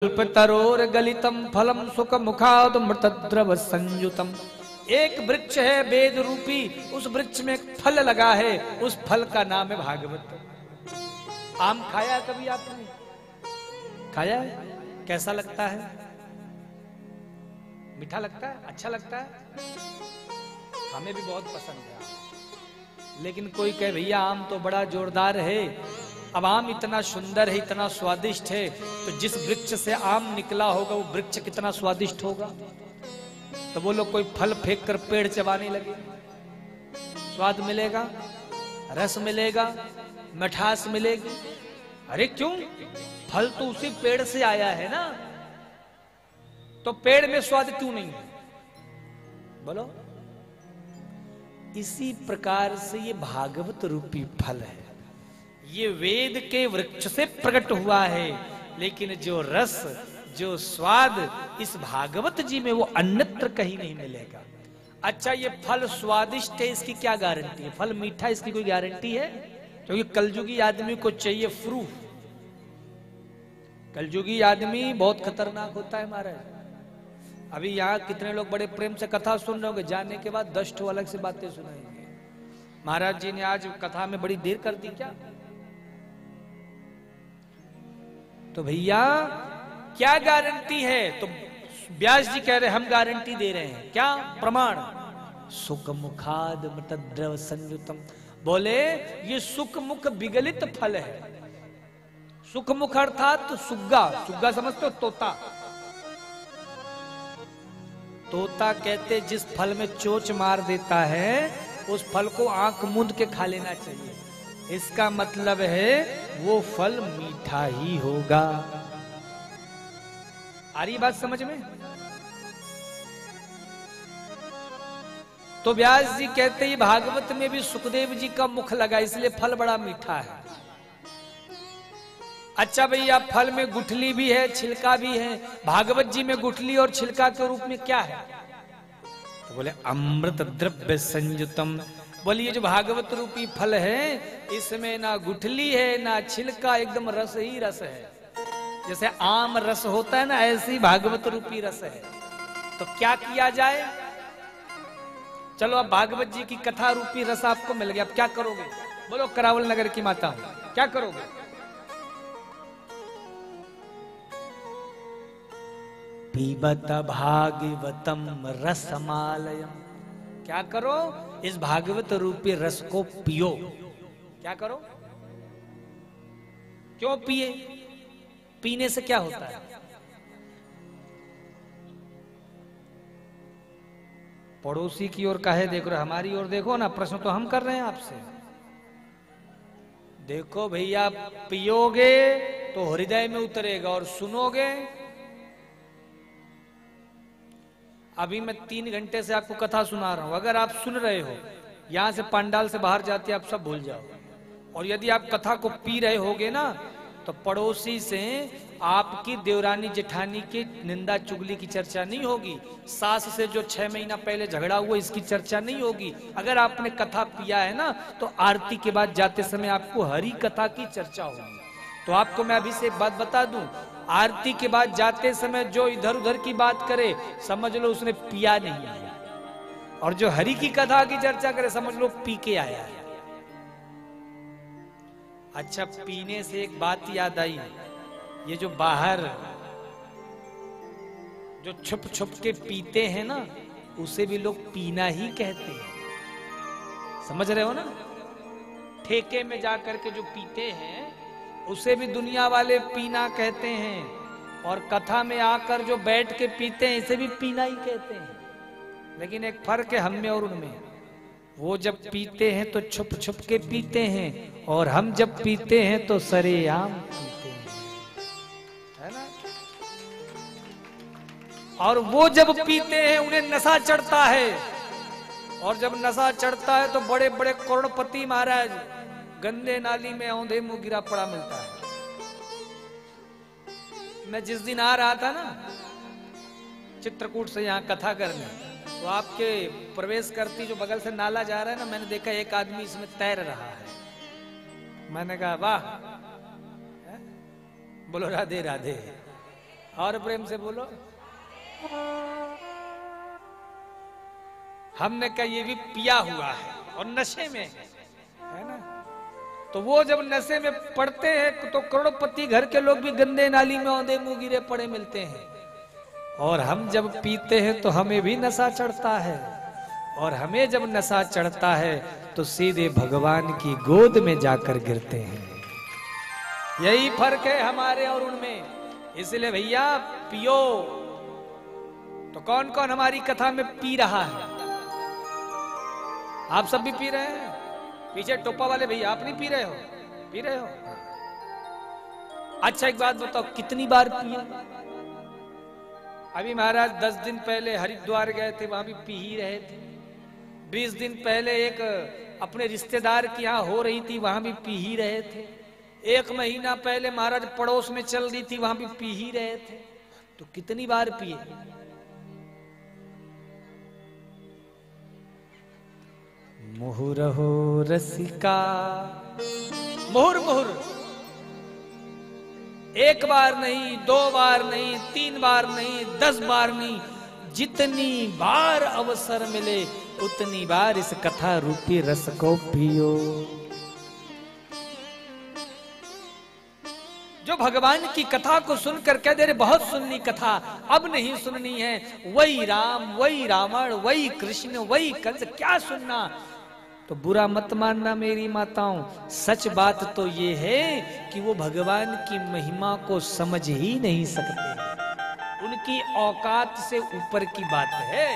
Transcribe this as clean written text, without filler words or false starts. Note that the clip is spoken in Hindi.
कल्पतरोर गलितम फलम सुख मुखाद मृतद्रव संयुतम। एक वृक्ष है वेद रूपी, उस वृक्ष में एक फल लगा है, उस फल का नाम है भागवत। आम खाया है कभी आपने? खाया है? कैसा लगता है? मीठा लगता है? अच्छा लगता है? हमें भी बहुत पसंद है। लेकिन कोई कहे भैया आम तो बड़ा जोरदार है। अब आम इतना सुंदर है, इतना स्वादिष्ट है, तो जिस वृक्ष से आम निकला होगा वो वृक्ष कितना स्वादिष्ट होगा। तो वो लोग कोई फल फेंक कर पेड़ चबाने लगे, स्वाद मिलेगा, रस मिलेगा, मिठास मिलेगी। अरे क्यों? फल तो उसी पेड़ से आया है ना, तो पेड़ में स्वाद क्यों नहीं है? बोलो। इसी प्रकार से ये भागवत रूपी फल है, ये वेद के वृक्ष से प्रकट हुआ है, लेकिन जो रस, जो स्वाद इस भागवत जी में वो अन्यत्र कहीं नहीं मिलेगा। अच्छा, ये फल स्वादिष्ट है, इसकी क्या गारंटी है? फल मीठा, इसकी कोई गारंटी है? क्योंकि कलयुगी आदमी को चाहिए प्रूफ। कलयुगी आदमी बहुत खतरनाक होता है महाराज। अभी यहाँ कितने लोग बड़े प्रेम से कथा सुन रहे होंगे, जाने के बाद 10 ठो अलग से बातें सुनाएंगे। महाराज जी ने आज कथा में बड़ी देर कर दी क्या? तो भैया क्या गारंटी है? तो व्यास जी कह रहे हम गारंटी दे रहे हैं। क्या प्रमाण? सुख मुखाद मृतद्रव संयुतम। बोले ये सुख मुख विगलित फल है। सुख मुख अर्थात सुग्गा। सुग्गा समझते हो? तोता। तोता कहते जिस फल में चोंच मार देता है उस फल को आंख मूंद के खा लेना चाहिए। इसका मतलब है वो फल मीठा ही होगा। आ रही बात समझ में? तो व्यास जी कहते हैं भागवत में भी सुखदेव जी का मुख लगा, इसलिए फल बड़ा मीठा है। अच्छा भैया, फल में गुठली भी है, छिलका भी है। भागवत जी में गुठली और छिलका के रूप में क्या है? तो बोले अमृत द्रव्य संयुतम। बोलिए ये जो भागवत रूपी फल है इसमें ना गुठली है ना छिलका, एकदम रस ही रस है। जैसे आम रस होता है ना, ऐसे ही भागवत रूपी रस है। तो क्या किया जाए? चलो अब भागवत जी की कथा रूपी रस आपको मिल गया, अब क्या करोगे? बोलो करावल नगर की माता, क्या करोगे? पीबत भागवतम रसमालयम। क्या करो? इस भागवत रूपी रस को पियो। क्या करो? क्यों पिए? पीने से क्या होता है? पड़ोसी की ओर काहे देख रहे हो? हमारी ओर देखो ना। प्रश्न तो हम कर रहे हैं आपसे। देखो भैया, पियोगे तो हृदय में उतरेगा और सुनोगे। अभी मैं 3 घंटे से आपको कथा सुना रहा हूं, अगर आप सुन रहे हो, यहां से पंडाल से बाहर जाते आप सब भूल जाओ। और यदि आप कथा को पी रहे होगे ना, तो पड़ोसी से आपकी देवरानी जेठानी की निंदा चुगली की चर्चा नहीं होगी। सास से जो 6 महीना पहले झगड़ा हुआ इसकी चर्चा नहीं होगी। अगर आपने कथा पिया है ना, तो आरती के बाद जाते समय आपको हरि कथा की चर्चा होगी। तो आपको मैं अभी से एक बात बता दूं, आरती के बाद जाते समय जो इधर उधर की बात करे समझ लो उसने पिया नहीं है, और जो हरि की कथा की चर्चा करे समझ लो पी के आया है। अच्छा, पीने से एक बात याद आई, ये जो बाहर जो छुप छुप के पीते हैं ना, उसे भी लोग पीना ही कहते हैं। समझ रहे हो ना? ठेके में जाकर के जो पीते हैं उसे भी दुनिया वाले पीना कहते हैं, और कथा में आकर जो बैठ के पीते हैं इसे भी पीना ही कहते हैं। लेकिन एक फर्क है हम में और उनमें। वो जब पीते हैं तो छुप छुप के पीते हैं, और हम जब पीते हैं तो सरेआम पीते हैं, है ना? और वो जब पीते हैं उन्हें नशा चढ़ता है, और जब नशा चढ़ता है तो बड़े बड़े करोड़पति महाराज गंदे नाली में औंधे मुंह गिरा पड़ा मिलता है। मैं जिस दिन आ रहा था ना चित्रकूट से यहाँ कथा करने, तो आपके प्रवेश करती जो बगल से नाला जा रहा है ना, मैंने देखा एक आदमी इसमें तैर रहा है। मैंने कहा वाह, बोलो राधे राधे। और प्रेम से बोलो। हमने कहा ये भी पिया हुआ है और नशे में है ना। तो वो जब नशे में पड़ते हैं तो करोड़पति घर के लोग भी गंदे नाली में औंधे मुंह गिरे पड़े मिलते हैं। और हम जब पीते हैं तो हमें भी नशा चढ़ता है, और हमें जब नशा चढ़ता है तो सीधे भगवान की गोद में जाकर गिरते हैं। यही फर्क है हमारे और उनमें। इसलिए भैया पियो। तो कौन कौन हमारी कथा में पी रहा है? आप सब भी पी रहे हैं? पीछे टोपा वाले भैया, आप नहीं पी रहे हो? पी रहे हो? अच्छा एक बात बताओ, कितनी बार पिए? अभी महाराज 10 दिन पहले हरिद्वार गए थे, वहां भी पी ही रहे थे। 20 दिन पहले एक अपने रिश्तेदार की यहां हो रही थी, वहां भी पी ही रहे थे। 1 महीना पहले महाराज पड़ोस में चल रही थी, वहां भी पी ही रहे थे। तो कितनी बार पिए? मुहुरहो रसिका, मुहुर मुहुर, 1 बार नहीं, 2 बार नहीं, 3 बार नहीं, 10 बार नहीं, जितनी बार अवसर मिले उतनी बार इस कथा रूपी रस को पियो। जो भगवान की कथा को सुनकर कह दे रहे बहुत सुननी कथा, अब नहीं सुननी है, वही राम, वही रावण, वही कृष्ण, वही कंस, क्या सुनना? तो बुरा मत मानना मेरी माताओं, सच बात तो ये है कि वो भगवान की महिमा को समझ ही नहीं सकते। उनकी औकात से ऊपर की बात है।